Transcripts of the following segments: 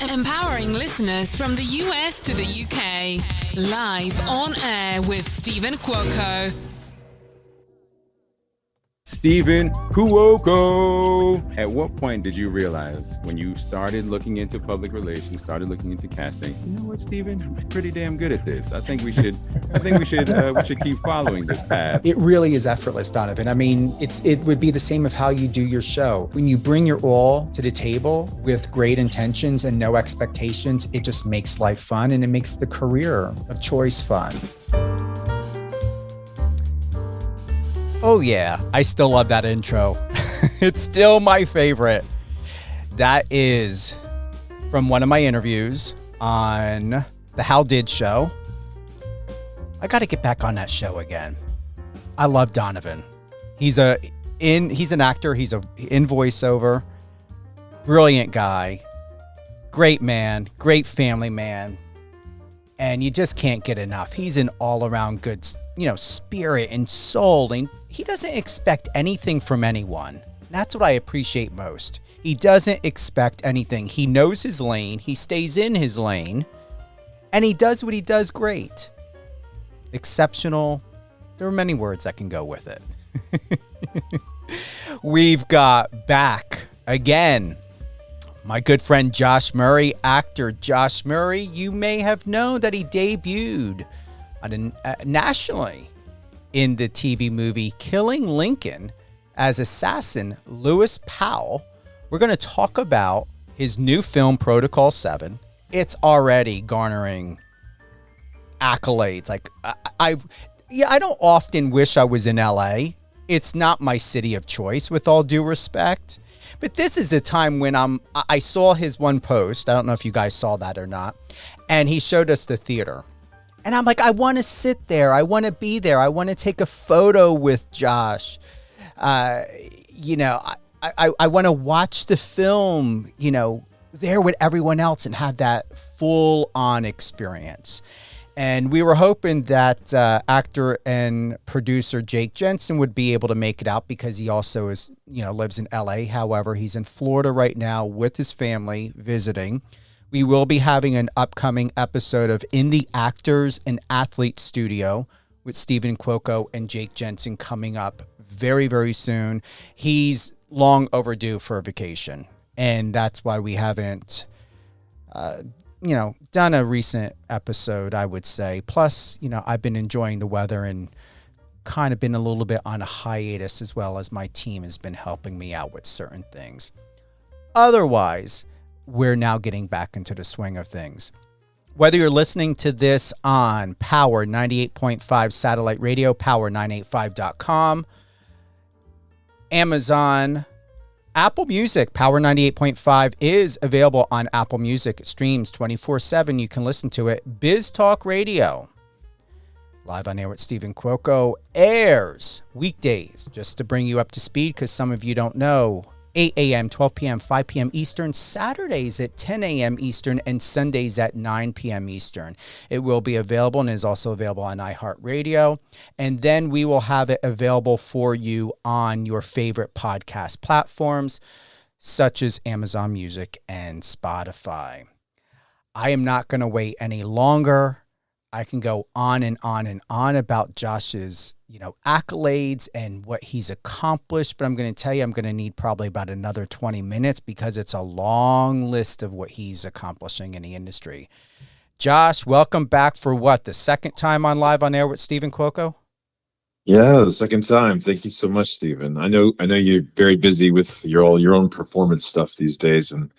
Empowering listeners from the US to the UK. Live on air with Stephen Cuoco. Stephen Cuoco. At what point did you realize when you started looking into public relations, started looking into casting, you know what, Stephen, I'm pretty damn good at this. I think we should keep following this path. It really is effortless, Donovan. I mean, it would be the same of how you do your show. When you bring your all to the table with great intentions and no expectations, it just makes life fun and it makes the career of choice fun. Oh yeah, I still love that intro. It's still my favorite. That is from one of my interviews on the How Did show. I got to get back on that show again. I love Donovan. He's an actor. He's in voiceover. Brilliant guy. Great man. Great family man. And you just can't get enough. He's an all-around good, spirit and soul, and he doesn't expect anything from anyone. That's what I appreciate most. He doesn't expect anything. He knows his lane. He stays in his lane, and he does what he does great. Exceptional. There are many words that can go with it. We've got back again my good friend Josh Murray, actor Josh Murray. You may have known that he debuted nationally in the TV movie Killing Lincoln as assassin Lewis Powell. We're going to talk about his new film Protocol 7. It's already garnering accolades. I don't often wish I was in LA. It's not my city of choice, with all due respect. But this is a time when I saw his one post. I don't know if you guys saw that or not. And he showed us the theater. And I'm like, I want to sit there. I want to be there. I want to take a photo with Josh. I want to watch the film, there with everyone else and have that full-on experience. And we were hoping that actor and producer Jake Jensen would be able to make it out because he also is, lives in LA. However, he's in Florida right now with his family visiting. We will be having an upcoming episode of In the Actors and Athletes Studio with Stephen Cuoco and Jake Jensen coming up very, very soon. He's long overdue for a vacation, and that's why we haven't done a recent episode, I would say. Plus, I've been enjoying the weather and kind of been a little bit on a hiatus, as well as my team has been helping me out with certain things. Otherwise, we're now getting back into the swing of things. Whether you're listening to this on Power 98.5 satellite radio, power985.com, Amazon, Apple Music, Power 98.5 is available on Apple Music. It streams 24/7. You can listen to it. Biz Talk Radio, Live on Air with Stephen Cuoco, airs weekdays, just to bring you up to speed, because some of you don't know, 8 a.m., 12 p.m., 5 p.m. Eastern, Saturdays at 10 a.m. Eastern, and Sundays at 9 p.m. Eastern. It will be available and is also available on iHeartRadio. And then we will have it available for you on your favorite podcast platforms, such as Amazon Music and Spotify. I am not going to wait any longer. I can go on and on and on about Josh's, accolades and what he's accomplished, but I'm going to tell you, I'm going to need probably about another 20 minutes because it's a long list of what he's accomplishing in the industry. Josh, welcome back for the second time on Live on Air with Stephen Cuoco? Yeah, the second time. Thank you so much, Stephen. I know you're very busy with your own performance stuff these days, and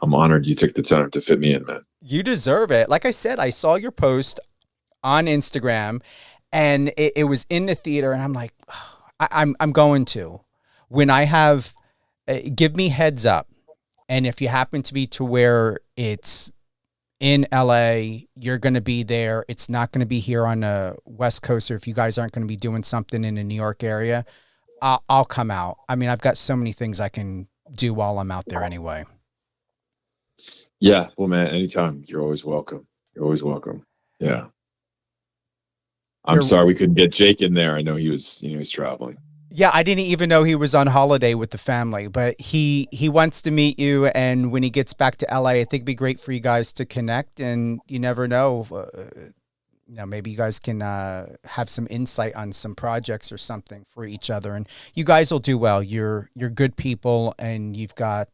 I'm honored you took the time to fit me in, man. You deserve it. Like I said, I saw your post on Instagram, and it was in the theater, and I'm like, I'm going to. When I have, give me heads up, and if you happen to be to where it's in LA, you're going to be there. It's not going to be here on the West Coast, or if you guys aren't going to be doing something in the New York area, I'll come out. I mean, I've got so many things I can do while I'm out there anyway. Yeah, well, man, anytime. You're always welcome. Yeah. I'm sorry we couldn't get Jake in there. I know he was traveling. Yeah, I didn't even know he was on holiday with the family, but he wants to meet you. And when he gets back to LA, I think it'd be great for you guys to connect. And you never know, maybe you guys can have some insight on some projects or something for each other. And you guys will do well. You're good people, and you've got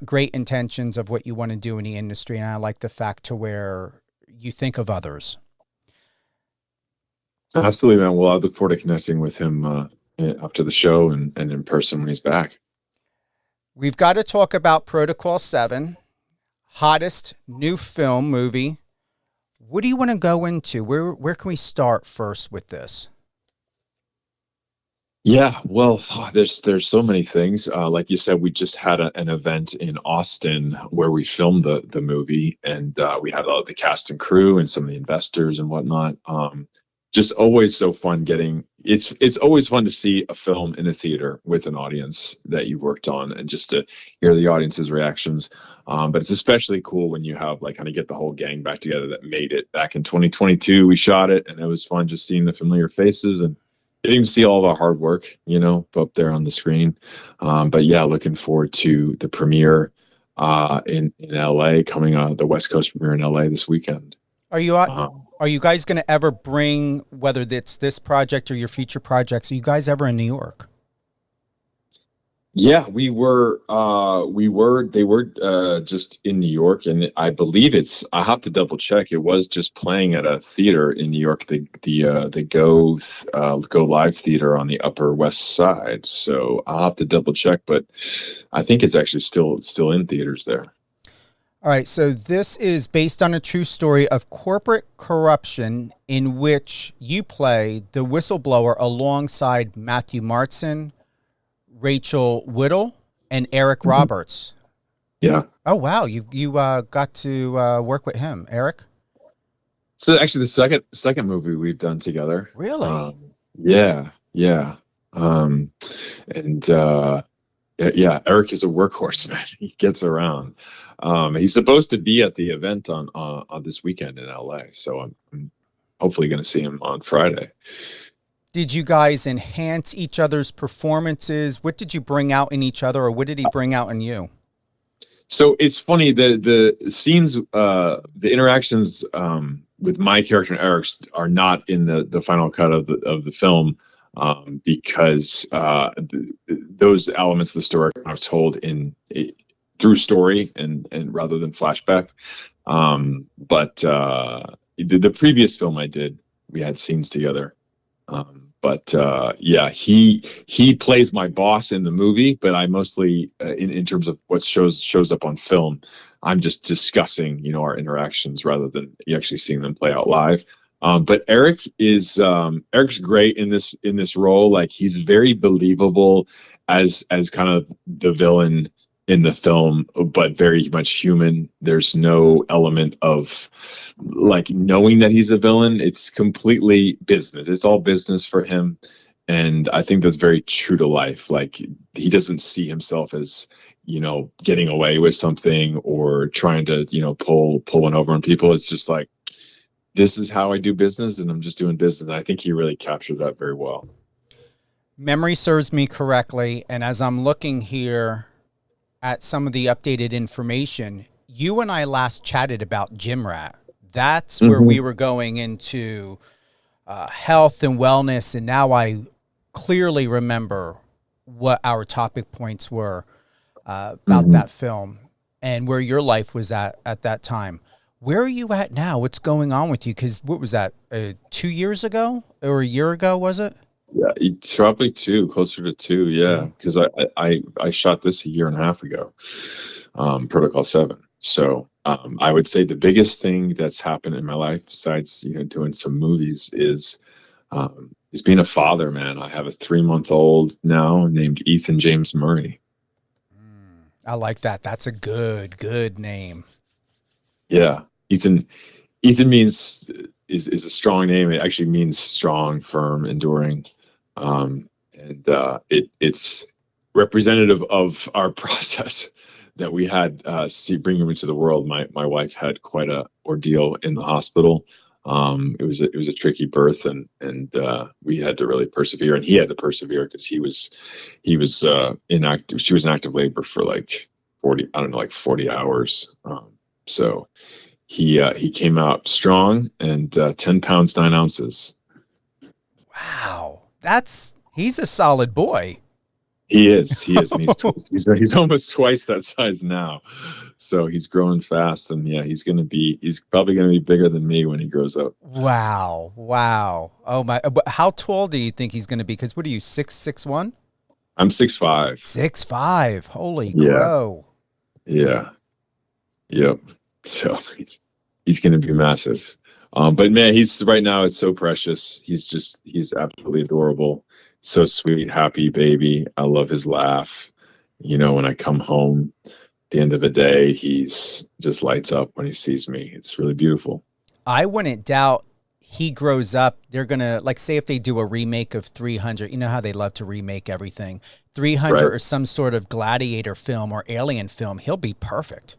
great intentions of what you want to do in the industry. And I like the fact to where you think of others. Absolutely, man. Well, I look forward to connecting with him after the show and in person when he's back. We've got to talk about Protocol 7, hottest new film movie. What do you want to go into? Where can we start first with this? Yeah, well, there's so many things. Like you said, we just had an event in Austin where we filmed the movie, and we had the cast and crew and some of the investors and whatnot. Just always so fun it's always fun to see a film in a theater with an audience that you've worked on, and just to hear the audience's reactions. But it's especially cool when you have like kind of get the whole gang back together that made it back in 2022. We shot it, and it was fun just seeing the familiar faces and getting to see all of our hard work, up there on the screen. But yeah, looking forward to the premiere in LA, coming on the West Coast premiere in LA this weekend. Are you guys going to ever bring, whether it's this project or your future projects, are you guys ever in New York? Yeah, they were just in New York, and I believe I have to double check. It was just playing at a theater in New York, the Go Live Theater on the Upper West Side. So I'll have to double check, but I think it's actually still in theaters there. All right, so this is based on a true story of corporate corruption in which you play the whistleblower alongside Matthew Martson, Rachel Whittle, and Eric Roberts. Yeah. Oh, wow. You got to work with him, Eric? So actually the second movie we've done together. Really? Yeah. Yeah, Eric is a workhorse, man. He gets around. He's supposed to be at the event on this weekend in LA, so I'm hopefully going to see him on Friday. Did you guys enhance each other's performances? What did you bring out in each other, or what did he bring out in you? So it's funny, the scenes, the interactions with my character and Eric's are not in the final cut of the film. Because those elements of the story are told through story and rather than flashback. But the previous film I did, we had scenes together. Yeah, he plays my boss in the movie, but I mostly, in terms of what shows up on film, I'm just discussing, our interactions rather than you actually seeing them play out live. But Eric's great in this role. Like, he's very believable as kind of the villain in the film, but very much human. There's no element of like knowing that he's a villain. It's completely business. It's all business for him. And I think that's very true to life. Like, he doesn't see himself as, getting away with something or trying to, pull one over on people. It's just like, this is how I do business, and I'm just doing business. And I think he really captured that very well. Memory serves me correctly, and as I'm looking here at some of the updated information, you and I last chatted about Gym Rat. That's where we were going into health and wellness, and now I clearly remember what our topic points were about that film and where your life was at that time. Where are you at now? What's going on with you? Because what was that, 2 years ago or a year ago, was it? Yeah, it's probably closer to 2. Yeah, because I shot this a year and a half ago, Protocol 7. So I would say the biggest thing that's happened in my life, besides doing some movies, is being a father. Man, I have a 3-month-old now named Ethan James Murray. I like that. That's a good name. Yeah, Ethan means is a strong name. It actually means strong, firm, enduring, and it's representative of our process that we had bringing him into the world. My wife had quite a ordeal in the hospital, It was a tricky birth, and we had to really persevere, and he had to persevere because he was inactive. She was in active labor for like 40 hours. So he came out strong, and 10 pounds 9 ounces. Wow. He's a solid boy. He is, and he's almost twice that size now. So he's growing fast, and yeah, he's probably gonna be bigger than me when he grows up. Wow. Wow. Oh my, but how tall do you think he's going to be? Because what are you, 6'1"? I'm 6'5". 6'5". Holy Yeah. crow. Yeah. Yep. So he's gonna be massive. But man, he's right now, it's so precious. He's absolutely adorable. So sweet, happy baby. I love his laugh. When I come home at the end of the day, he's just lights up when he sees me. It's really beautiful. I wouldn't doubt he grows up. They're going to, like, say if they do a remake of 300, you know how they love to remake everything. 300 Right. or some sort of gladiator film or alien film, he'll be perfect.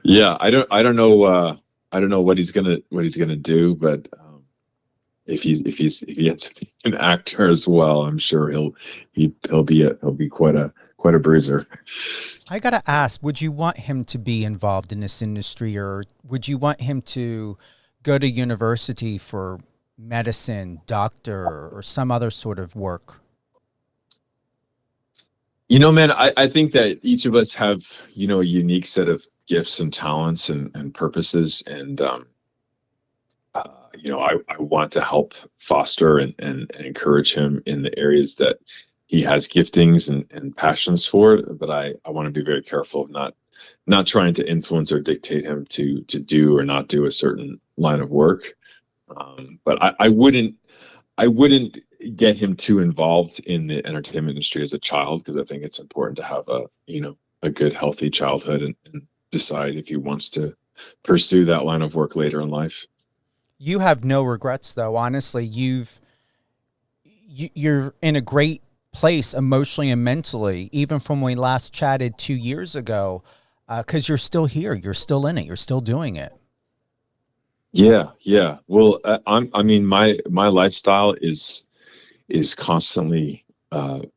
Yeah, I don't know. I don't know what he's gonna do, but if he ends up being an actor as well, I'm sure he'll be quite a bruiser. I got to ask, would you want him to be involved in this industry, or would you want him to go to university for medicine, doctor, or some other sort of work? Man, I think that each of us have, a unique set of gifts and talents and purposes. And, I want to help foster and encourage him in the areas that he has giftings and passions for. But I want to be very careful of not trying to influence or dictate him to do or not do a certain line of work. But I wouldn't get him too involved in the entertainment industry as a child, because I think it's important to have a good, healthy childhood and decide if he wants to pursue that line of work later in life. You have no regrets, though. Honestly, you're in a great place emotionally and mentally, even from when we last chatted 2 years ago, because you're still here, you're still in it, you're still doing it. Yeah. Well, my lifestyle is constantly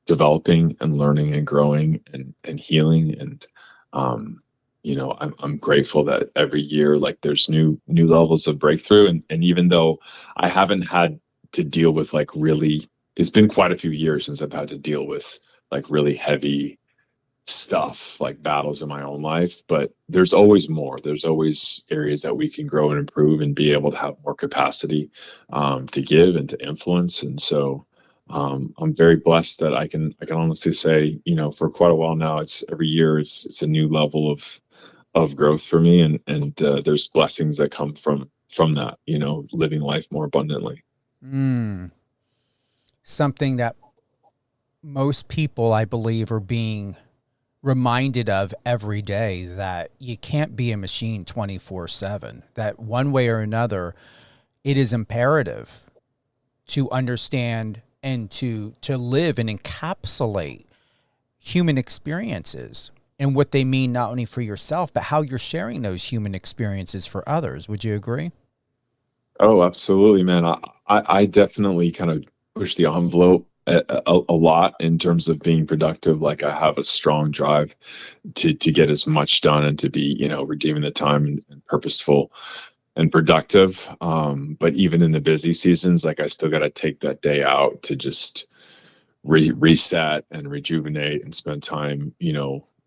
developing and learning and growing and healing, and I'm grateful that every year, like, there's new levels of breakthrough, and even though I haven't had to deal with, like, really, it's been quite a few years since I've had to deal with, like, really heavy stuff, like battles in my own life, but there's always more. There's always areas that we can grow and improve and be able to have more capacity to give and to influence. And so I'm very blessed that I can honestly say, for quite a while now, it's every year it's a new level of growth for me, and there's blessings that come from that, living life more abundantly. Something that most people, I believe, are being reminded of every day, that you can't be a machine 24/7, that one way or another, it is imperative to understand and to live and encapsulate human experiences and what they mean, not only for yourself, but how you're sharing those human experiences for others. Would you agree? Oh, absolutely, man. I definitely kind of push the envelope a lot in terms of being productive. Like, I have a strong drive to get as much done and to be, redeeming the time and purposeful and productive. But even in the busy seasons, like, I still got to take that day out to just reset and rejuvenate and spend time,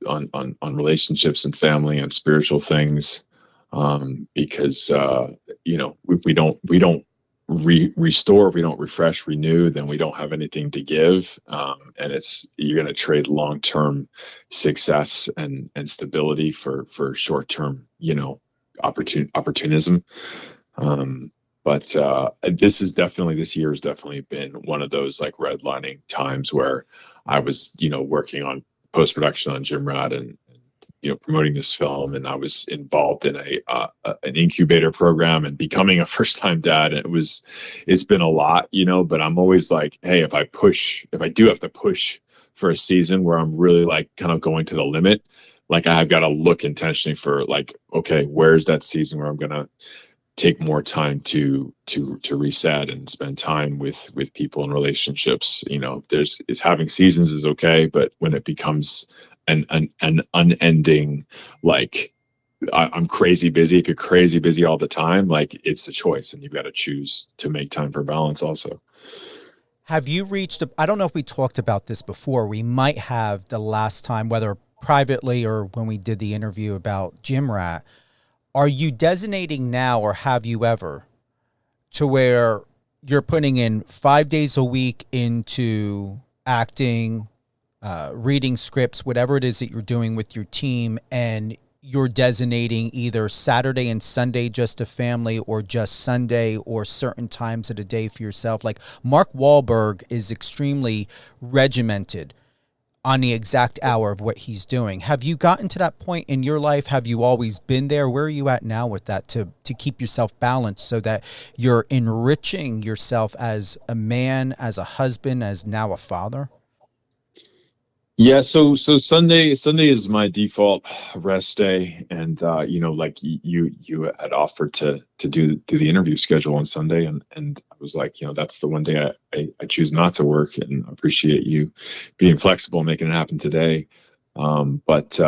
on relationships and family and spiritual things. Because if we don't restore, if we don't refresh, renew, then we don't have anything to give. And you're going to trade long-term success and stability for short-term, opportunism. But this year has definitely been one of those, like, redlining times where I was, working on post-production on Jim Rad and promoting this film, and I was involved in an incubator program and becoming a first-time dad. And it's been a lot, but I'm always like, hey, if I do have to push for a season where I'm really, like, kind of going to the limit, like, I have got to look intentionally for, like, okay, where's that season where I'm gonna take more time to reset and spend time with people and relationships. It's having seasons is okay, but when it becomes an unending, like, I'm crazy busy. If you're crazy busy all the time, like, it's a choice, and you've got to choose to make time for balance also. Have you reached I don't know if we talked about this before. We might have the last time, whether privately or when we did the interview about Gym Rat. Are you designating now, or have you ever, to where you're putting in 5 days a week into acting, reading scripts, whatever it is that you're doing with your team, and you're designating either Saturday and Sunday just a family, or just Sunday, or certain times of the day for yourself? Like Mark Wahlberg is extremely regimented on the exact hour of what he's doing. Have you gotten to that point in your life? Have you always been there? Where are you at now with that to keep yourself balanced so that you're enriching yourself as a man, as a husband, as now a father? Yeah, so Sunday is my default rest day, and like you had offered to do the interview schedule on Sunday, and I was like, that's the one day I choose not to work, and appreciate you being flexible and making it happen today. But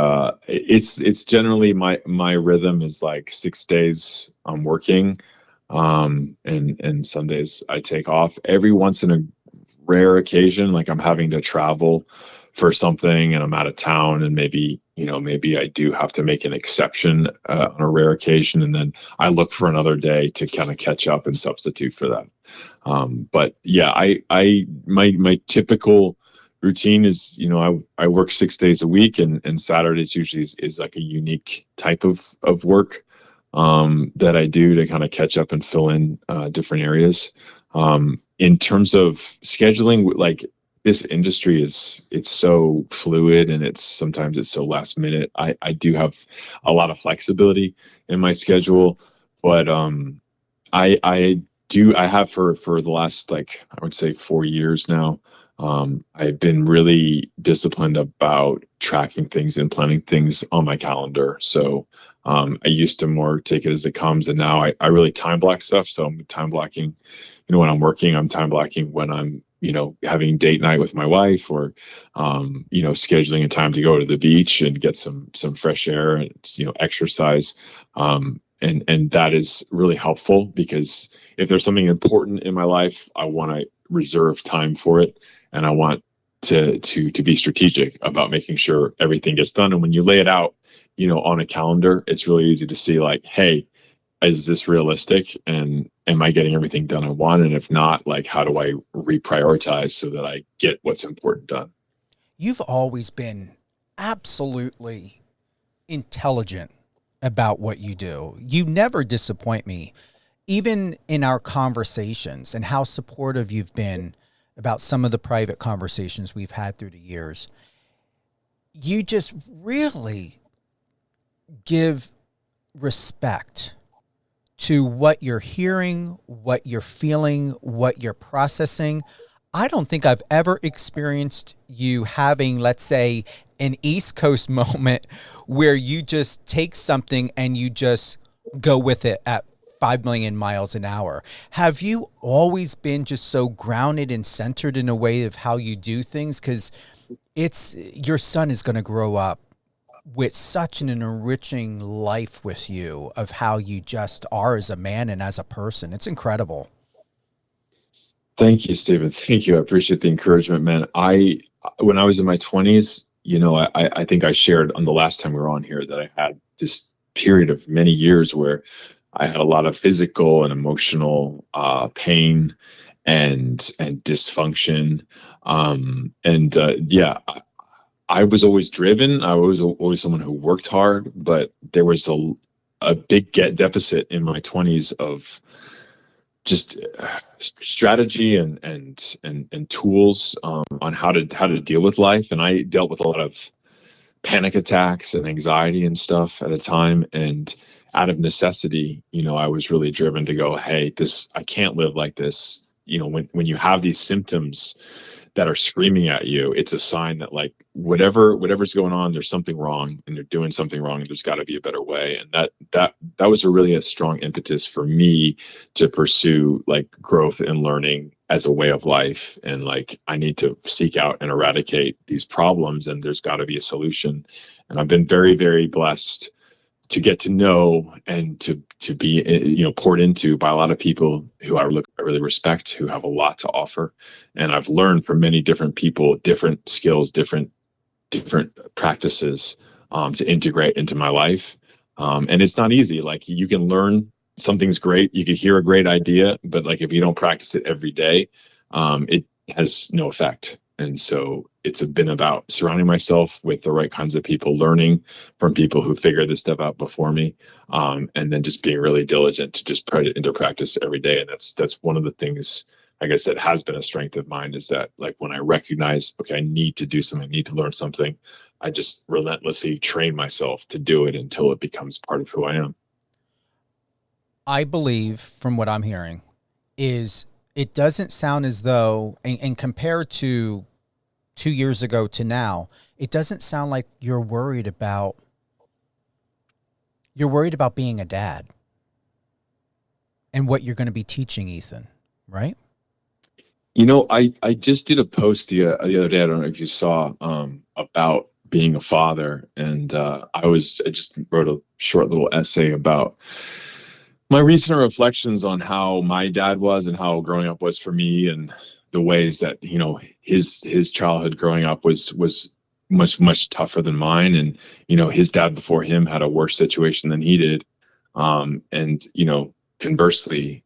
it's generally my rhythm is like 6 days I'm working, and Sundays I take off. Every once in a rare occasion, like I'm having to travel for something and I'm out of town, and maybe I do have to make an exception on a rare occasion, and then I look for another day to kind of catch up and substitute for that. But yeah, my typical routine is, I work 6 days a week, and Saturdays usually is like a unique type of work that I do to kind of catch up and fill in different areas. In terms of scheduling, like, this industry it's so fluid, and sometimes it's so last minute. I do have a lot of flexibility in my schedule, but I have for the last, like, I would say 4 years now. I've been really disciplined about tracking things and planning things on my calendar. So I used to more take it as it comes, and now I really time block stuff. So I'm time blocking, when I'm working, I'm time blocking when I'm, having date night with my wife, or, scheduling a time to go to the beach and get some fresh air and, exercise. And that is really helpful, because if there's something important in my life, I want to reserve time for it. And I want to be strategic about making sure everything gets done. And when you lay it out, on a calendar, it's really easy to see, like, hey, is this realistic, and am I getting everything done I want? And if not, like, how do I reprioritize so that I get what's important done? You've always been absolutely intelligent about what you do. You never disappoint me, even in our conversations, and how supportive you've been about some of the private conversations we've had through the years. You just really give respect to what you're hearing, what you're feeling, what you're processing. I don't think I've ever experienced you having, let's say, an East Coast moment where you just take something and you just go with it at 5 million miles an hour. Have you always been just so grounded and centered in a way of how you do things? Because your son is going to grow up with such an enriching life with you, of how you just are as a man and as a person. It's incredible. Thank you, Stephen. Thank you. I appreciate the encouragement, man. When I was in my 20s, I think I shared on the last time we were on here that I had this period of many years where I had a lot of physical and emotional pain and dysfunction. I was always driven. I was always someone who worked hard, but there was a big deficit in my 20s of just strategy and tools on how to deal with life. And I dealt with a lot of panic attacks and anxiety and stuff at a time. And out of necessity, I was really driven to go, hey, I can't live like this. When you have these symptoms that are screaming at you, it's a sign that like whatever's going on, there's something wrong, and they're doing something wrong, and there's got to be a better way. And that was a strong impetus for me to pursue like growth and learning as a way of life. And like, I need to seek out and eradicate these problems, and there's got to be a solution. And I've been very, very blessed to get to know and to be, you know, poured into by a lot of people who I really respect, who have a lot to offer. And I've learned from many different people, different skills, different practices, to integrate into my life. And it's not easy. Like, you can learn something's great, you can hear a great idea, but like, if you don't practice it every day, it has no effect. And so it's been about surrounding myself with the right kinds of people, learning from people who figure this stuff out before me, and then just being really diligent to just put it into practice every day. And that's one of the things, I guess, that has been a strength of mine, is that like, when I recognize, okay, I need to do something, I need to learn something, I just relentlessly train myself to do it until it becomes part of who I am. I believe, from what I'm hearing, is it doesn't sound as though, and compared to 2 years ago to now, it doesn't sound like you're worried about being a dad and what you're going to be teaching Ethan, right? You know, I just did a post the other day, I don't know if you saw, about being a father. And I just wrote a short little essay about my recent reflections on how my dad was and how growing up was for me, and the ways that, you know, his childhood growing up was much tougher than mine. And, you know, his dad before him had a worse situation than he did. And, you know, conversely,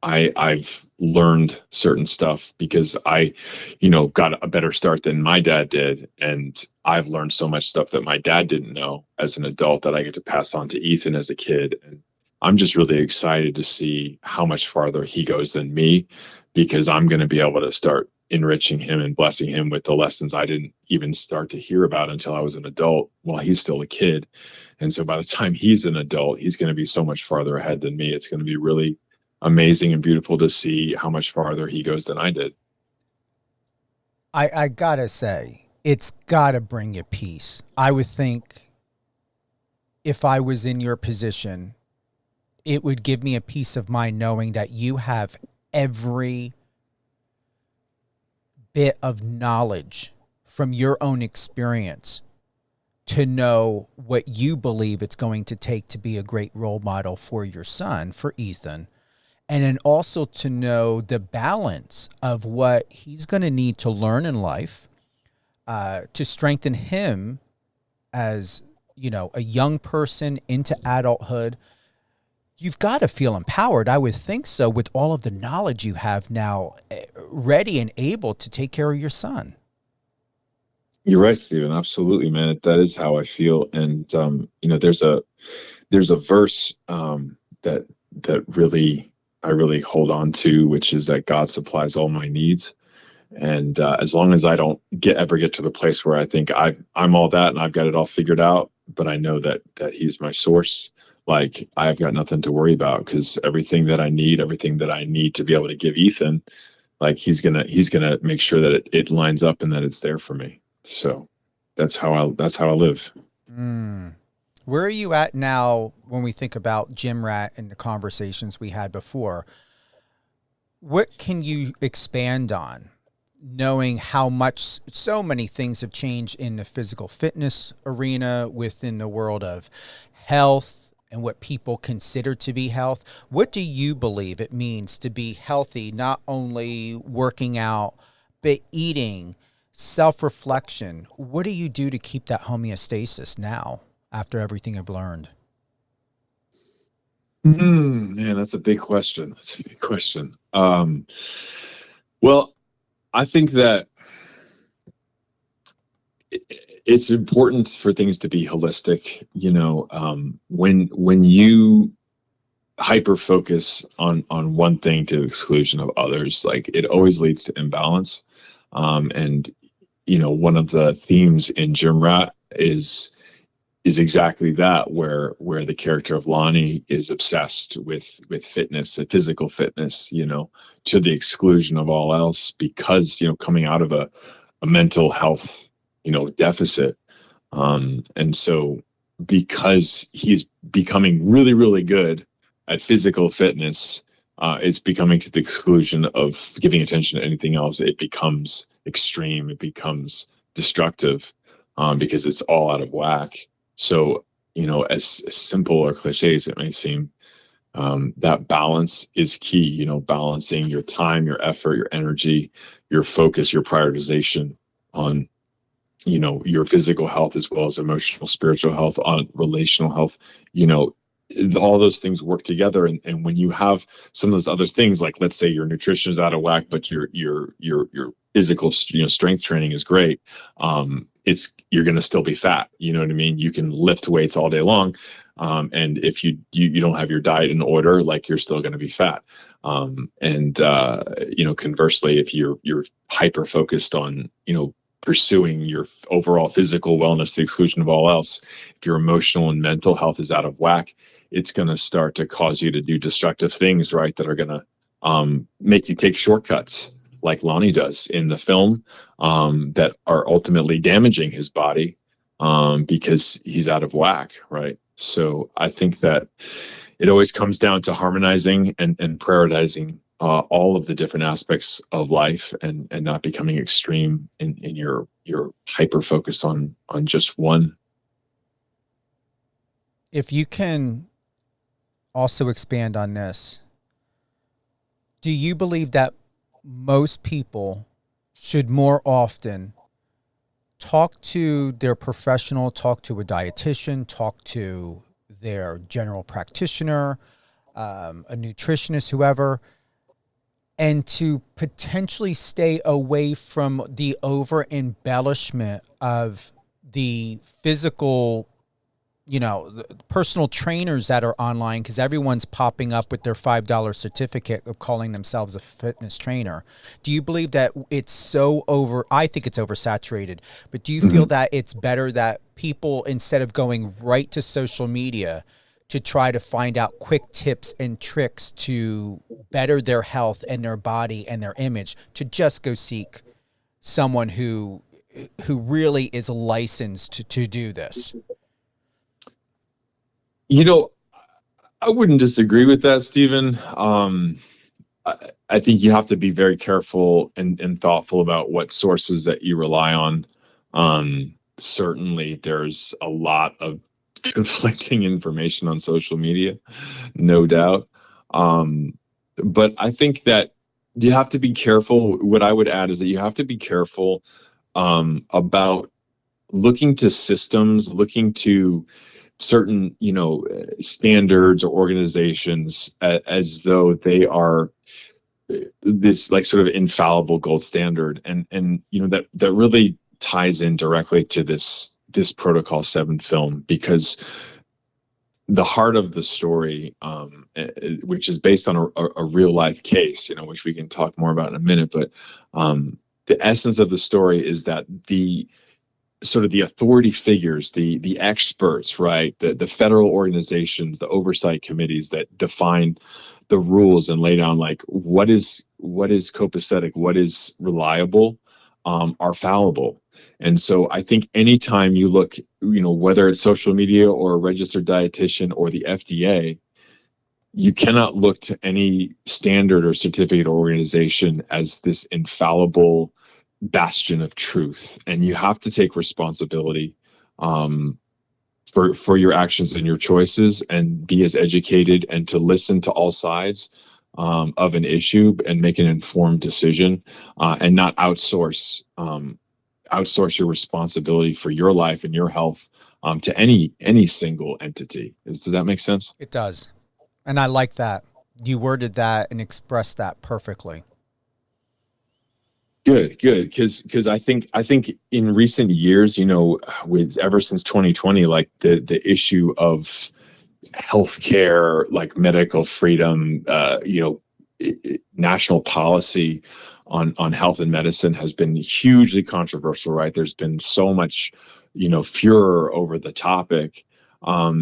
I've learned certain stuff because I, you know, got a better start than my dad did. And I've learned so much stuff that my dad didn't know as an adult that I get to pass on to Ethan as a kid. And I'm just really excited to see how much farther he goes than me, because I'm going to be able to start enriching him and blessing him with the lessons I didn't even start to hear about until I was an adult, while he's still a kid. And so by the time he's an adult, he's going to be so much farther ahead than me. It's going to be really amazing and beautiful to see how much farther he goes than I did. I gotta say, it's gotta bring you peace. I would think, if I was in your position, it would give me a peace of mind knowing that you have every bit of knowledge from your own experience to know what you believe it's going to take to be a great role model for your son, for Ethan. And then also to know the balance of what he's going to need to learn in life, to strengthen him as, you know, a young person into adulthood. You've got to feel empowered, I would think so, with all of the knowledge you have now, ready and able to take care of your son. You're right, Stephen. Absolutely, man. That is how I feel. And, you know, there's a verse, that really, I really hold on to, which is that God supplies all my needs. And as long as I don't ever get to the place where I think I'm all that and I've got it all figured out, but I know that he's my source, like, I've got nothing to worry about, because everything that I need to be able to give Ethan, like, he's gonna make sure that it lines up and that it's there for me. So that's how I live. Where are you at now when we think about Gym Rat and the conversations we had before? What can you expand on, knowing how much so many things have changed in the physical fitness arena, within the world of health and what people consider to be health? What do you believe it means to be healthy, not only working out, but eating, self-reflection? What do you do to keep that homeostasis now, after everything I've learned? Man, that's a big question. Well, I think that it's important for things to be holistic. You know, when you hyper focus on one thing to the exclusion of others, like, it always leads to imbalance. And, you know, one of the themes in Gym Rat is is exactly that, where the character of Lonnie is obsessed with fitness, physical fitness, to the exclusion of all else, because coming out of a mental health deficit. And so, because he's becoming really, really good at physical fitness, it's becoming to the exclusion of giving attention to anything else. It becomes extreme. It becomes destructive, because it's all out of whack. So, as simple or cliche as it may seem, that balance is key. Balancing your time, your effort, your energy, your focus, your prioritization on your physical health, as well as emotional, spiritual health, on relational health. All those things work together, and when you have some of those other things, like, let's say your nutrition is out of whack, but your physical strength training is great, you're going to still be fat. You know what I mean? You can lift weights all day long, and if you don't have your diet in order, like, you're still going to be fat. And conversely, if you're hyper focused on pursuing your overall physical wellness to the exclusion of all else, if your emotional and mental health is out of whack, it's going to start to cause you to do destructive things, right? That are going to make you take shortcuts, like Lonnie does in the film, that are ultimately damaging his body, because he's out of whack, right? So I think that it always comes down to harmonizing and prioritizing all of the different aspects of life, and not becoming extreme in your hyper focus on just one. If you can also expand on this, do you believe that most people should more often talk to their professional, talk to a dietitian, talk to their general practitioner, a nutritionist, whoever, and to potentially stay away from the over embellishment of the physical, the personal trainers that are online, because everyone's popping up with their $5 certificate of calling themselves a fitness trainer? Do you believe that it's so I think it's oversaturated, but do you feel that it's better that people, instead of going right to social media to try to find out quick tips and tricks to better their health and their body and their image, to just go seek someone who really is licensed to do this? I wouldn't disagree with that, Stephen. I think you have to be very careful and thoughtful about what sources that you rely on. Certainly, there's a lot of conflicting information on social media, no doubt. But I think that you have to be careful. What I would add is that you have to be careful about looking to systems, looking to certain standards or organizations, as though they are this, like, sort of infallible gold standard, and that really ties in directly to this Protocol 7 film, because the heart of the story, which is based on a real life case, which we can talk more about in a minute, but the essence of the story is that the sort of the authority figures, the experts, right, the federal organizations, the oversight committees that define the rules and lay down, like, what is copacetic, what is reliable, are fallible. And so I think anytime you look, whether it's social media or a registered dietitian or the FDA, you cannot look to any standard or certificate or organization as this infallible bastion of truth, and you have to take responsibility for your actions and your choices, and be as educated, and to listen to all sides of an issue, and make an informed decision, and not outsource your responsibility for your life and your health to any single entity. Does that make sense? It does. And I like that. You worded that and expressed that perfectly. Good. Because I think in recent years, with ever since 2020, like the issue of healthcare, like medical freedom, national policy on health and medicine has been hugely controversial, right? There's been so much furor over the topic. A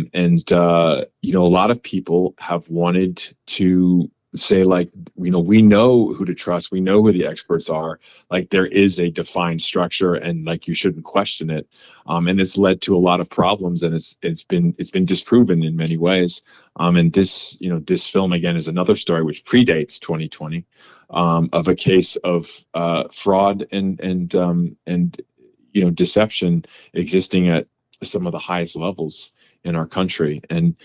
lot of people have wanted to say, like, we know who to trust. We know who the experts are. Like, there is a defined structure, and like, you shouldn't question it. And it's led to a lot of problems, and it's been disproven in many ways. And this film, again, is another story which predates 2020, of a case of fraud and deception existing at some of the highest levels in our country. And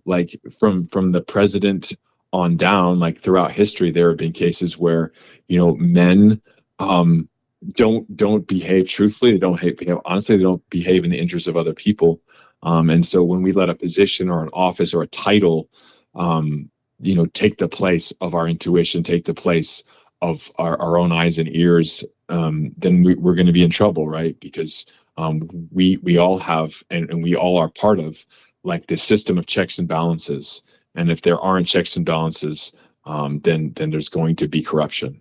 like, from the president on down, like, throughout history, there have been cases where men don't behave truthfully, they don't behave honestly, they don't behave in the interest of other people. And so when we let a position or an office or a title take the place of our intuition, take the place of our own eyes and ears, then we're going to be in trouble, right? Because we all have, and we all are part of, like, this system of checks and balances. And if there aren't checks and balances, then there's going to be corruption.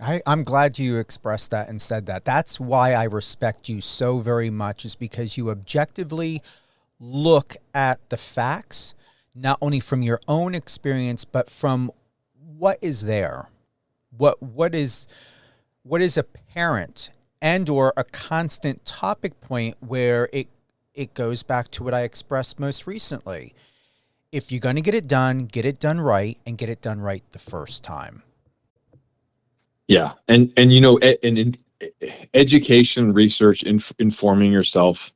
I'm glad you expressed that and said that. That's why I respect you so very much, is because you objectively look at the facts, not only from your own experience, but from what is there, what is apparent, and or a constant topic point where it goes back to what I expressed most recently. If you're going to get it done right, and get it done right the first time. Yeah. And in education, research, informing yourself,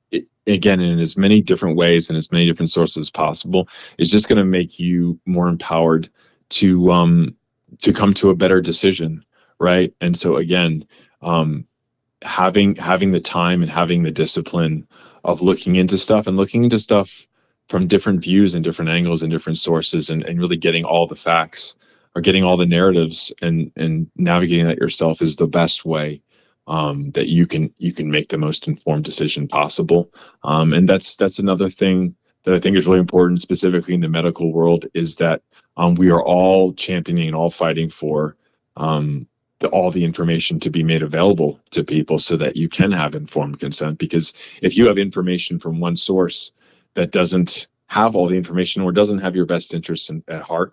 again, in as many different ways and as many different sources as possible, is just going to make you more empowered to come to a better decision. Right. And so, again, having the time and having the discipline of looking into stuff from different views and different angles and different sources, and really getting all the facts, or getting all the narratives, and navigating that yourself, is the best way that you can make the most informed decision possible. And that's another thing that I think is really important, specifically in the medical world, is that we are all championing and all fighting for all the information to be made available to people, so that you can have informed consent. Because if you have information from one source that doesn't have all the information, or doesn't have your best interests at heart,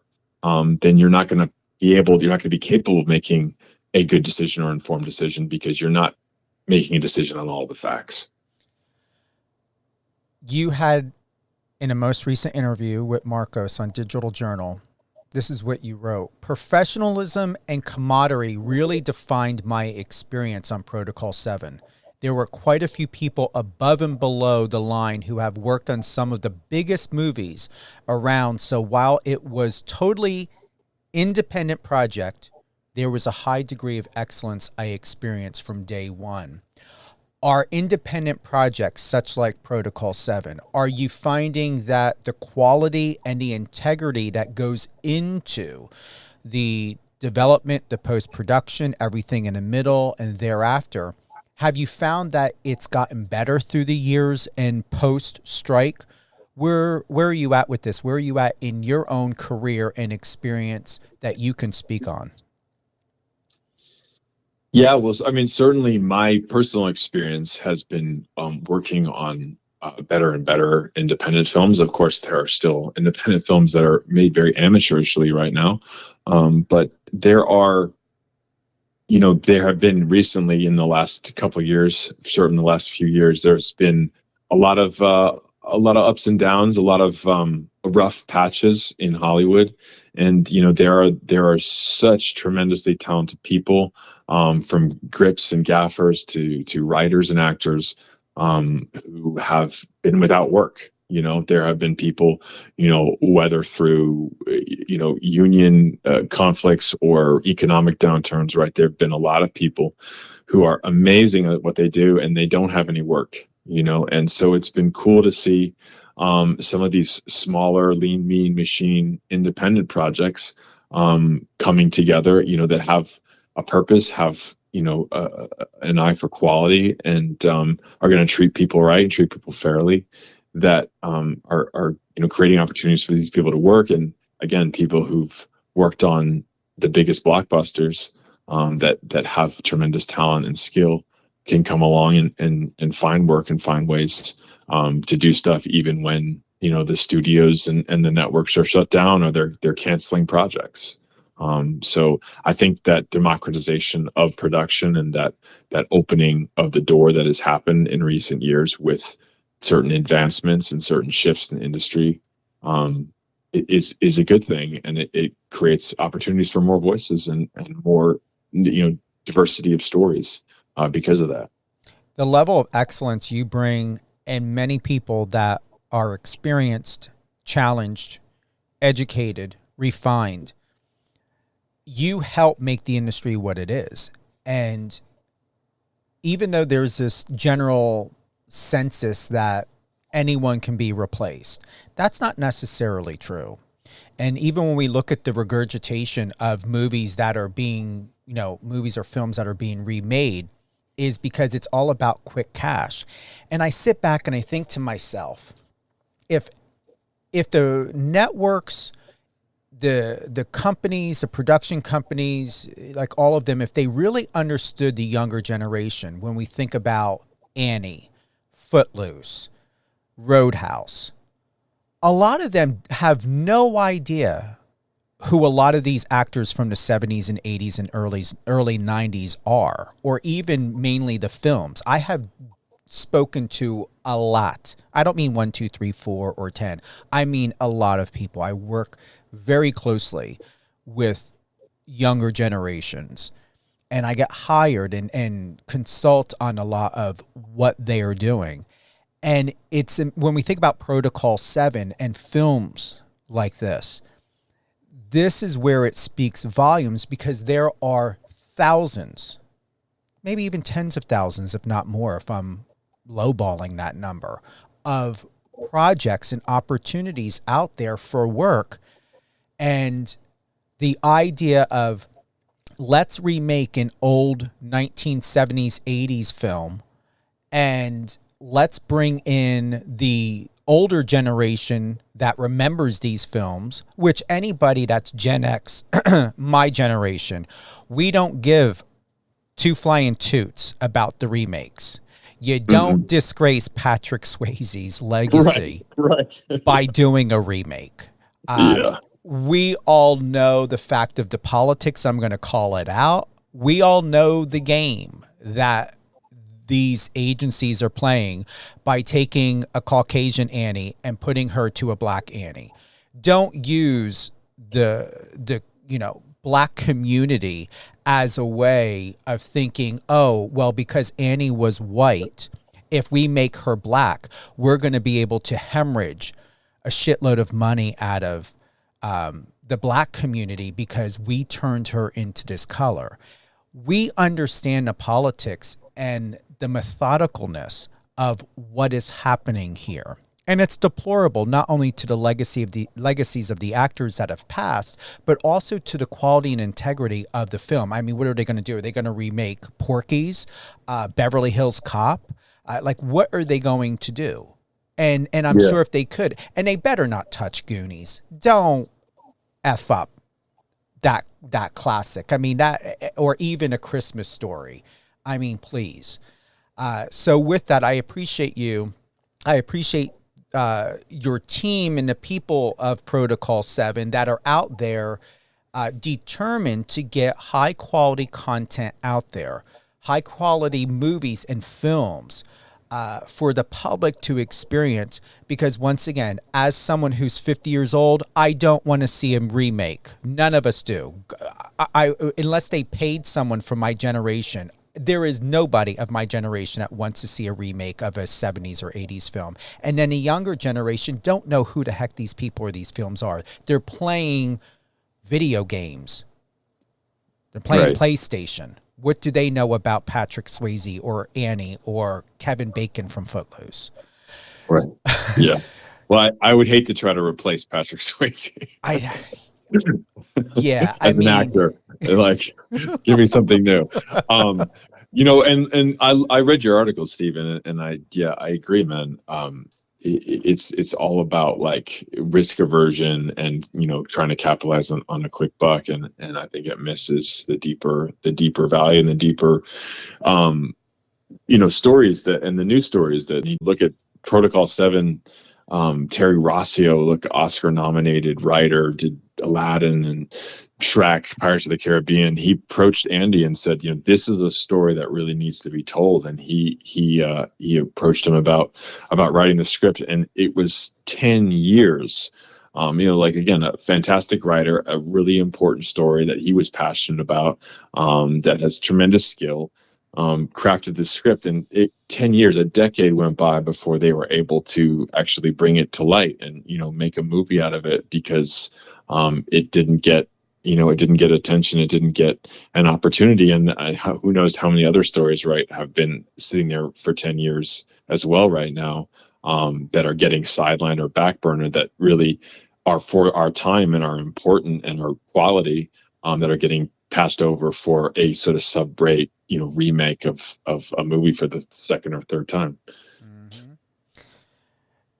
then you're not going to be capable of making a good decision or informed decision, because you're not making a decision on all the facts. You had, in a most recent interview with Marcos on Digital Journal, this is what you wrote: "Professionalism and camaraderie really defined my experience on Protocol 7. There were quite a few people above and below the line who have worked on some of the biggest movies around. So while it was totally independent project, there was a high degree of excellence I experienced from day one." Are independent projects such like Protocol 7, are you finding that the quality and the integrity that goes into the development, the post-production, everything in the middle and thereafter, have you found that it's gotten better through the years and post-strike? Where are you at with this? Where are you at in your own career and experience that you can speak on? Yeah, well, I mean, certainly my personal experience has been working on better and better independent films. Of course, there are still independent films that are made very amateurishly right now, but there have been recently, in the last couple of years, certainly the last few years, there's been a lot of ups and downs, a lot of rough patches in Hollywood. And there are such tremendously talented people, from grips and gaffers to writers and actors, who have been without work. There have been people, whether through union conflicts or economic downturns. Right, there have been a lot of people who are amazing at what they do, and they don't have any work. And so it's been cool to see some of these smaller, lean, mean machine independent projects coming together, that have a purpose, have an eye for quality, and are going to treat people right and treat people fairly, that are creating opportunities for these people to work. And again, people who've worked on the biggest blockbusters, that have tremendous talent and skill, can come along and find work and find ways to do stuff, even when, the studios and the networks are shut down or they're canceling projects. So I think that democratization of production and that opening of the door that has happened in recent years with certain advancements and certain shifts in the industry is a good thing, and it creates opportunities for more voices and more diversity of stories because of that. The level of excellence you bring, and many people that are experienced, challenged, educated, refined, you help make the industry what it is. And even though there's this general census that anyone can be replaced, that's not necessarily true. And even when we look at the regurgitation of movies that are being, movies or films that are being remade, is because it's all about quick cash. And I sit back and I think to myself, if the networks, the companies, the production companies, like all of them, if they really understood the younger generation, when we think about Annie, Footloose, Roadhouse, a lot of them have no idea who a lot of these actors from the 70s and 80s and early 90s are, or even mainly the films. I have spoken to a lot. I don't mean 1, 2, 3, 4, or 10. I mean a lot of people. I work very closely with younger generations, and I get hired and consult on a lot of what they are doing. And it's when we think about Protocol 7 and films like this is where it speaks volumes, because there are thousands, maybe even tens of thousands, if not more, if I'm lowballing that number, of projects and opportunities out there for work. And the idea of, let's remake an old 1970s, 80s film, and let's bring in the older generation that remembers these films, which anybody that's Gen X, my generation, we don't give two flying toots about the remakes. You don't disgrace Patrick Swayze's legacy by doing a remake. We all know the fact of the politics. I'm going to call it out. We all know the game that these agencies are playing by taking a Caucasian Annie and putting her to a black Annie. Don't use the black community as a way of thinking, oh, well, because Annie was white, if we make her black, we're going to be able to hemorrhage a shitload of money out of the black community because we turned her into this color. We understand the politics and the methodicalness of what is happening here. And it's deplorable, not only to the legacies of the actors that have passed, but also to the quality and integrity of the film. I mean, what are they going to do? Are they going to remake Porky's, Beverly Hills Cop? What are they going to do? And I'm sure if they could, and they better not touch Goonies. Don't F up that classic. I mean, that, or even A Christmas Story. I mean, please. So with that, I appreciate you. I appreciate your team and the people of Protocol 7 that are out there determined to get high quality content out there, high quality movies and films for the public to experience. Because once again, as someone who's 50 years old, I don't want to see a remake. None of us do. Unless they paid someone from my generation. There is nobody of my generation that wants to see a remake of a 70s or 80s film. And then the younger generation don't know who the heck these people or these films are. They're playing video games. They're playing PlayStation. What do they know about Patrick Swayze or Annie or Kevin Bacon from Footloose? Right. Yeah. Well, I would hate to try to replace Patrick Swayze. As an actor, give me something new. And I read your article, Stephen, and I agree, man. It's all about risk aversion and trying to capitalize on a quick buck, and I think it misses the deeper value and the deeper stories that, and the news stories that you look at Protocol 7, Terry Rossio, look, Oscar nominated writer, did Aladdin and Shrek, Pirates of the Caribbean. He approached Andy and said, this is a story that really needs to be told. And he approached him about writing the script, and it was 10 years. Again, a fantastic writer, a really important story that he was passionate about, that has tremendous skill, crafted the script, and 10 years, a decade went by before they were able to actually bring it to light and, make a movie out of it, because it didn't get attention. It didn't get an opportunity. And who knows how many other stories, right, have been sitting there for 10 years as well right now, that are getting sidelined or backburner, that really are for our time and are important and are quality, that are getting passed over for a sort of sub-rate, remake of a movie for the second or third time.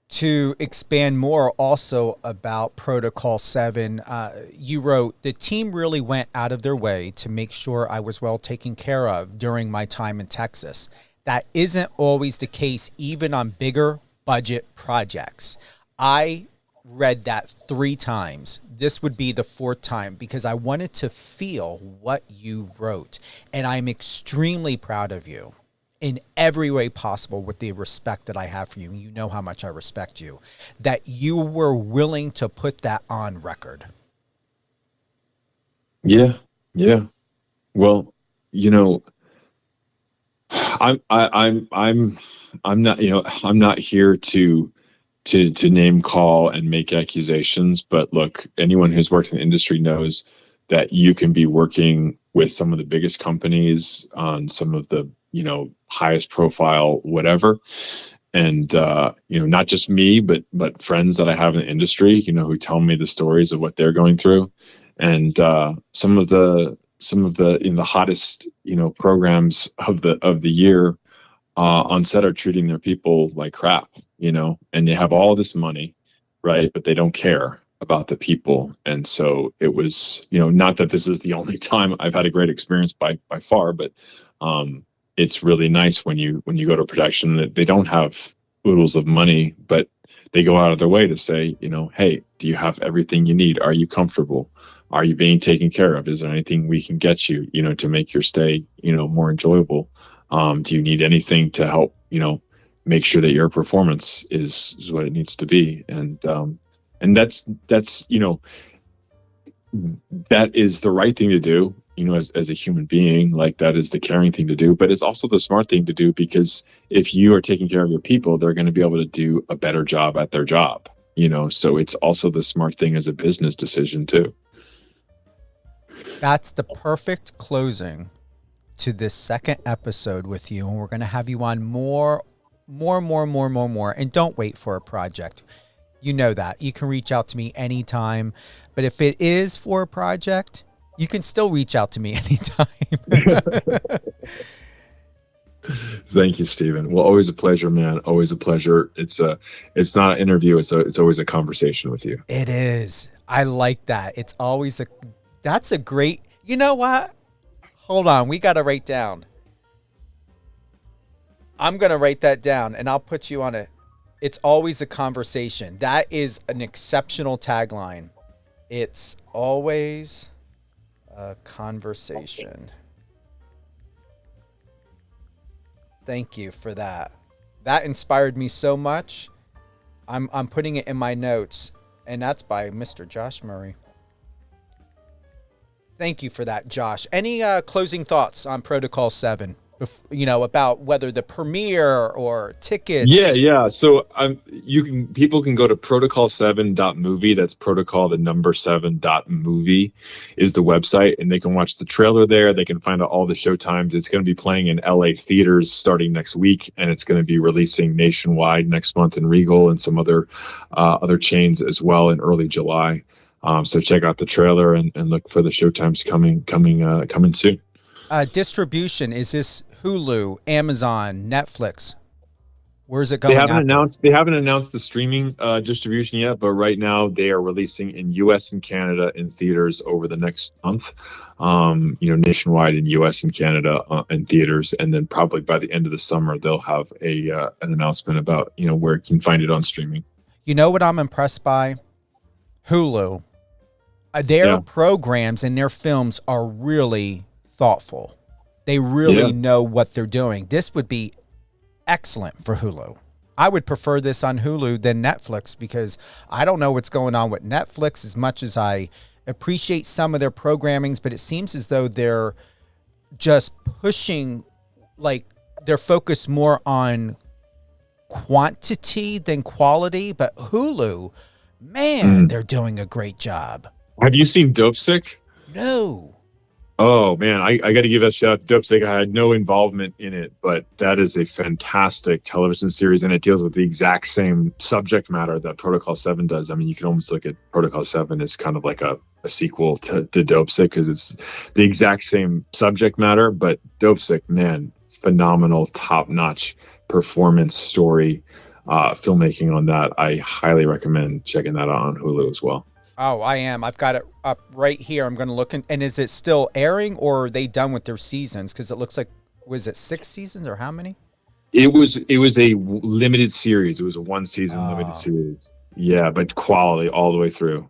To expand more also about Protocol 7, you wrote, the team really went out of their way to make sure I was well taken care of during my time in Texas. That isn't always the case, even on bigger budget projects. I read that 3 times. This would be the 4th time, because I wanted to feel what you wrote. And I'm extremely proud of you in every way possible, with the respect that I have for you. You know how much I respect you, that you were willing to put that on record. Yeah. Well, I'm not, I'm not here to name call and make accusations, but look, anyone who's worked in the industry knows that you can be working with some of the biggest companies on some of the, highest profile, whatever. And, not just me, but friends that I have in the industry, who tell me the stories of what they're going through. And, some of the in the hottest, programs of the year, on set are treating their people like crap, and they have all this money, right? But they don't care about the people. And so it was, not that this is the only time I've had a great experience by far, but it's really nice when you go to production that they don't have oodles of money, but they go out of their way to say, hey, do you have everything you need? Are you comfortable? Are you being taken care of? Is there anything we can get you, to make your stay, more enjoyable? Do you need anything to help, make sure that your performance is what it needs to be? And that's, that is the right thing to do, as a human being. Like, that is the caring thing to do, but it's also the smart thing to do, because if you are taking care of your people, they're going to be able to do a better job at their job, so it's also the smart thing as a business decision too. That's the perfect closing to this second episode with you, and we're going to have you on more, and don't wait for a project. You know that. You can reach out to me anytime, but if it is for a project, you can still reach out to me anytime. Thank you, Stephen. Well, always a pleasure, man. Always a pleasure. It's not an interview. It's always a conversation with you. It is. I like that. It's always that's a great, you know what? Hold on. We got to write down. I'm going to write that down, and I'll put you on it. It's always a conversation. That is an exceptional tagline. It's always a conversation. Thank you for that. That inspired me so much. I'm putting it in my notes, and that's by Mr. Josh Murray. Thank you for that, Josh. Any closing thoughts on Protocol 7? About whether the premiere or tickets? Yeah. So people can go to protocol7.movie. That's protocol, the number 7.movie is the website, and they can watch the trailer there. They can find out all the show times. It's going to be playing in LA theaters starting next week, and it's going to be releasing nationwide next month in Regal and some other chains as well in early July. So check out the trailer and look for the showtimes coming soon. Distribution, is this Hulu, Amazon, Netflix? Where's it going? They haven't announced the streaming distribution yet, but right now they are releasing in U.S. and Canada in theaters over the next month. Nationwide in U.S. and Canada in theaters, and then probably by the end of the summer they'll have an announcement about where you can find it on streaming. You know what I'm impressed by? Hulu. Their programs and their films are really thoughtful. They really know what they're doing. This would be excellent for Hulu. I would prefer this on Hulu than Netflix because I don't know what's going on with Netflix as much as I appreciate some of their programmings, but it seems as though they're just pushing, like they're focused more on quantity than quality. But Hulu, man, they're doing a great job. Have you seen Dope Sick? No. Oh man, I got to give a shout out to Dope Sick. I had no involvement in it, but that is a fantastic television series, and it deals with the exact same subject matter that Protocol 7 does. I mean, you can almost look at Protocol 7 as kind of like a sequel to Dope Sick because it's the exact same subject matter. But Dope Sick, man, phenomenal, top-notch performance, story, filmmaking on that. I highly recommend checking that out on Hulu as well. Oh, I am. I've got it up right here. I'm going to look. And is it still airing or are they done with their seasons? Because it looks like, was it 6 seasons or how many? It was a limited series. It was a 1-season limited series. Yeah, but quality all the way through.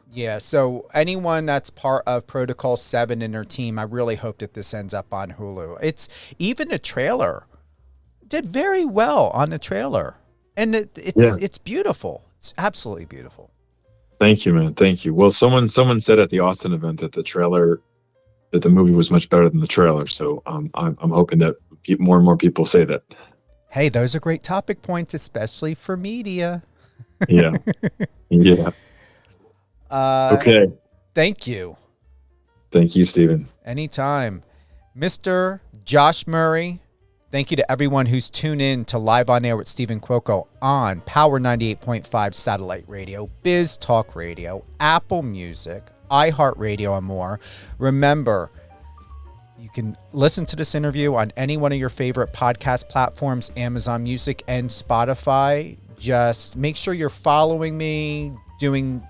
Yeah, so anyone that's part of Protocol 7 and their team, I really hope that this ends up on Hulu. It's even the trailer did very well on the trailer. And it's beautiful. It's absolutely beautiful. Thank you, man. Thank you. Well, someone said at the Austin event that the movie was much better than the trailer. So I'm hoping that more and more people say that. Hey, those are great topic points, especially for media. Yeah. Yeah. Okay. Thank you. Thank you, Stephen. Anytime. Mr. Josh Murray, thank you to everyone who's tuned in to Live on Air with Stephen Cuoco on Power 98.5 Satellite Radio, Biz Talk Radio, Apple Music, iHeartRadio, and more. Remember, you can listen to this interview on any one of your favorite podcast platforms, Amazon Music and Spotify. Just make sure you're following me, doing,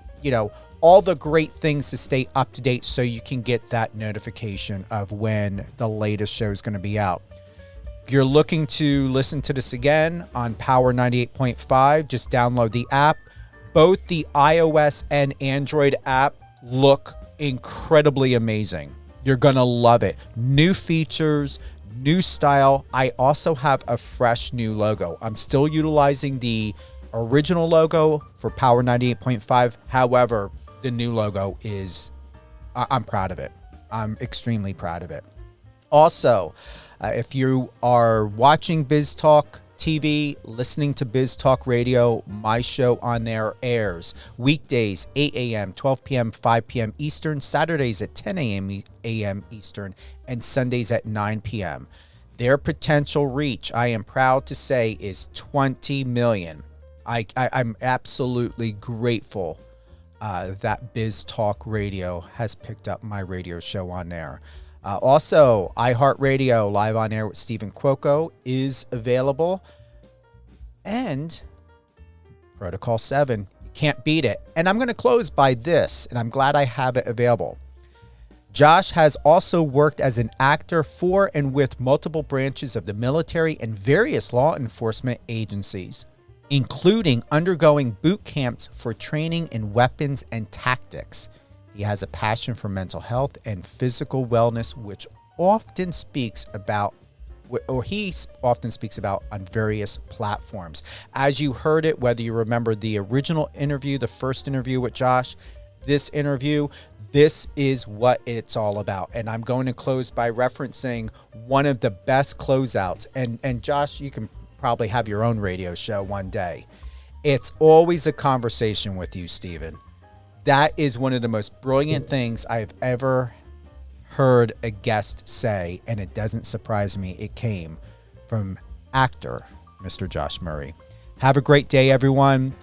all the great things to stay up to date so you can get that notification of when the latest show is going to be out. If you're looking to listen to this again on Power 98.5, just download the app. Both the iOS and Android app look incredibly amazing. You're going to love it. New features, new style. I also have a fresh new logo. I'm still utilizing the original logo for Power 98.5. However, the new logo I'm proud of it. I'm extremely proud of it. Also, if you are watching Biz Talk TV, listening to Biz Talk Radio, my show on there airs weekdays, 8 a.m., 12 p.m., 5 p.m. Eastern, Saturdays at 10 a.m. Eastern, and Sundays at 9 p.m. Their potential reach, I am proud to say, is 20 million. I'm absolutely grateful that Biz Talk Radio has picked up my radio show on there. Also, iHeartRadio Live on Air with Stephen Cuoco is available. And Protocol 7, you can't beat it. And I'm going to close by this, and I'm glad I have it available. Josh has also worked as an actor for and with multiple branches of the military and various law enforcement agencies, including undergoing boot camps for training in weapons and tactics. He has a passion for mental health and physical wellness, which often speaks about on various platforms. As you heard it, whether you remember the original interview, the first interview with Josh, this interview, this is what it's all about. And I'm going to close by referencing one of the best closeouts. And Josh, you can probably have your own radio show one day. It's always a conversation with you, Stephen. That is one of the most brilliant things I've ever heard a guest say, and it doesn't surprise me. It came from actor Mr. Josh Murray. Have a great day, everyone.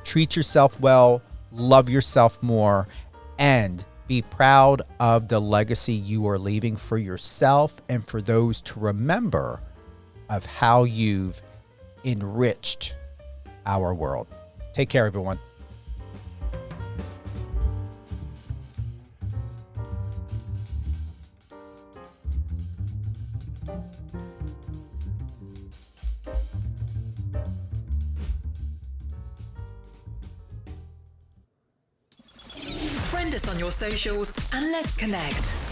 Treat yourself well, love yourself more, and be proud of the legacy you are leaving for yourself and for those to remember of how you've enriched our world. Take care, everyone. Friend us on your socials and let's connect.